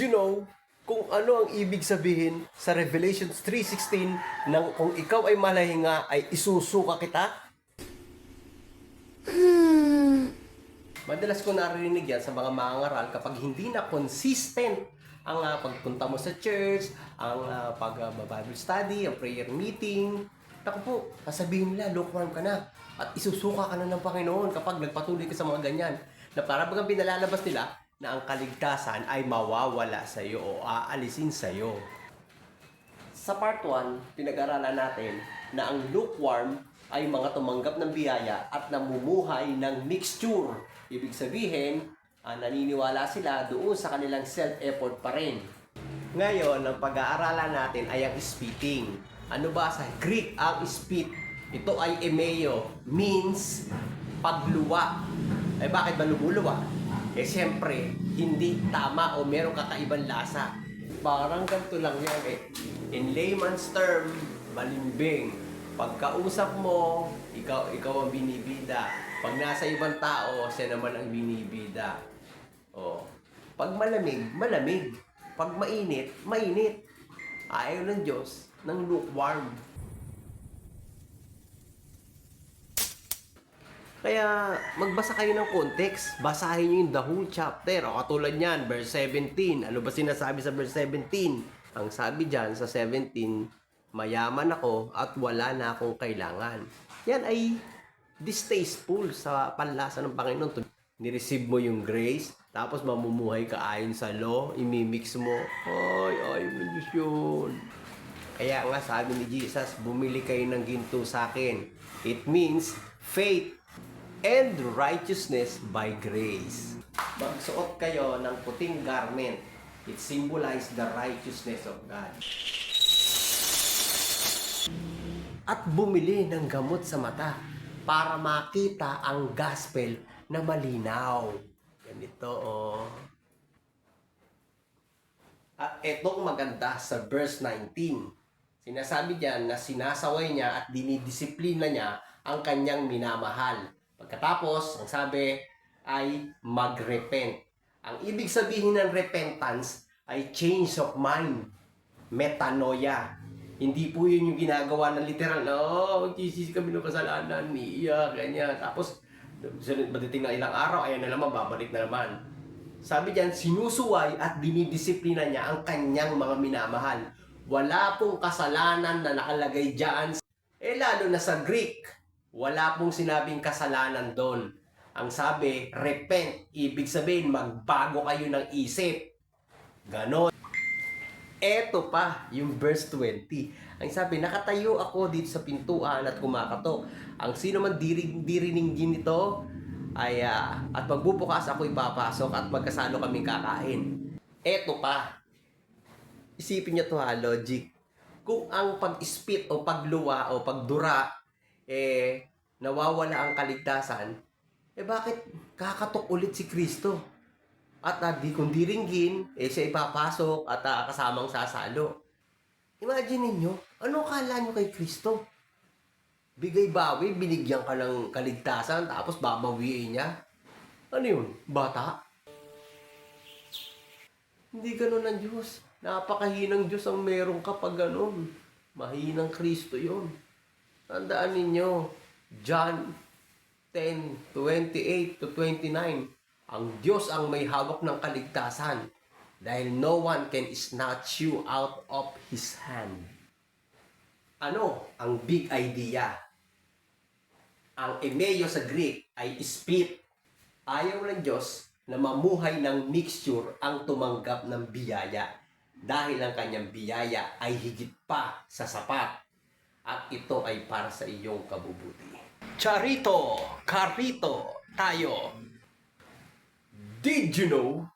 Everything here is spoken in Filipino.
Did you know kung ano ang ibig sabihin sa Revelations 3:16 nang kung ikaw ay malahinga ay isusuka kita? Madalas ko narinig yan sa mga mangangaral kapag hindi na consistent ang pagpunta mo sa church, ang pag-Bible study, ang prayer meeting. Naku po, sasabihin nila, lukewarm ka na at isusuka ka na ng Panginoon kapag nagpatuloy ka sa mga ganyan. Na para bagang pinalalabas nila na ang kaligtasan ay mawawala sa iyo o aalisin sa iyo. Sa part 1, pinag-aralan natin na ang lukewarm ay mga tumanggap ng biyaya at namumuhay ng mixture. Ibig sabihin, naniniwala sila doon sa kanilang self-effort pa rin. Ngayon, ang pag-aaralan natin ay ang spitting. Ano ba sa Greek ang spit? Ito ay emeo, means pagluwa. Eh bakit ba lumuluwa? Eh siyempre, hindi tama o merong kakaibang lasa. Parang ganito lang yan eh. In layman's term, balimbing. Pagkausap mo, ikaw ang binibida. Pag nasa ibang tao, siya naman ang binibida. Oh. Pag malamig, malamig. Pag mainit, mainit. Ayaw ng Diyos ng lukewarm. Kaya magbasa kayo ng context. Basahin nyo yung the whole chapter. O katulad yan, verse 17. Ano ba sinasabi sa verse 17? Ang sabi dyan sa 17, mayaman ako at wala na akong kailangan. Yan ay distasteful sa panlasa ng Panginoon. Nireceive mo yung grace, tapos mamumuhay ka ayon sa law, imimix mo. Ay, ayaw ng Diyos yun. Kaya nga sabi ni Jesus, bumili kayo ng ginto sa akin. It means faith and righteousness by grace. Magsuot kayo ng puting garment. It symbolizes the righteousness of God. At bumili ng gamot sa mata para makita ang gospel na malinaw. Ganito, oh. At etong maganda sa verse 19. Sinasabi diyan na sinasaway niya at dinidisiplina niya ang kanyang minamahal. Pagkatapos, ang sabi ay mag-repent. Ang ibig sabihin ng repentance ay change of mind, metanoia. Hindi po yun yung ginagawa ng literal na, magsisisi kami ng kasalanan, niya, ganyan. Tapos, madating na ilang araw, ayan na naman, babalik na naman. Sabi diyan, sinusuway at dinidisiplina niya ang kanyang mga minamahal. Wala pong kasalanan na nakalagay diyan. Lalo na sa Greek, wala pong sinabing kasalanan doon. Ang sabi, repent. Ibig sabihin, magbago kayo ng isip. Ganon. Eto pa, yung verse 20. Ang sabi, nakatayo ako dito sa pintuan at kumakatok. Ang sino man diringgin nito, ay, at magbubukas ako ipapasok at magkasalo kaming kakain. Eto pa. Isipin niyo to logic. Kung ang pag-spit o pagluwa o pagdura, nawawala ang kaligtasan, bakit kakatok ulit si Kristo? At kung diringgin, siya ipapasok at kasamang sasalo. Imagine niyo, ano akala niyo kay Kristo? Bigay-bawi, binigyan ka ng kaligtasan, tapos babawiin niya? Ano yun? Bata? Hindi ganun ang Diyos. Napakahinang Diyos ang meron kapag ganun. Mahinang Kristo yun. Tandaan ninyo, John 10:28-29. Ang Diyos ang may hawak ng kaligtasan dahil no one can snatch you out of His hand. Ano ang big idea? Ang emeo sa Greek ay spit. Ayaw ng Diyos na mamuhay ng mixture ang tumanggap ng biyaya dahil ang kanyang biyaya ay higit pa sa sapat at ito ay para sa iyong kabubuti. Charito, karito, tayo. Did you know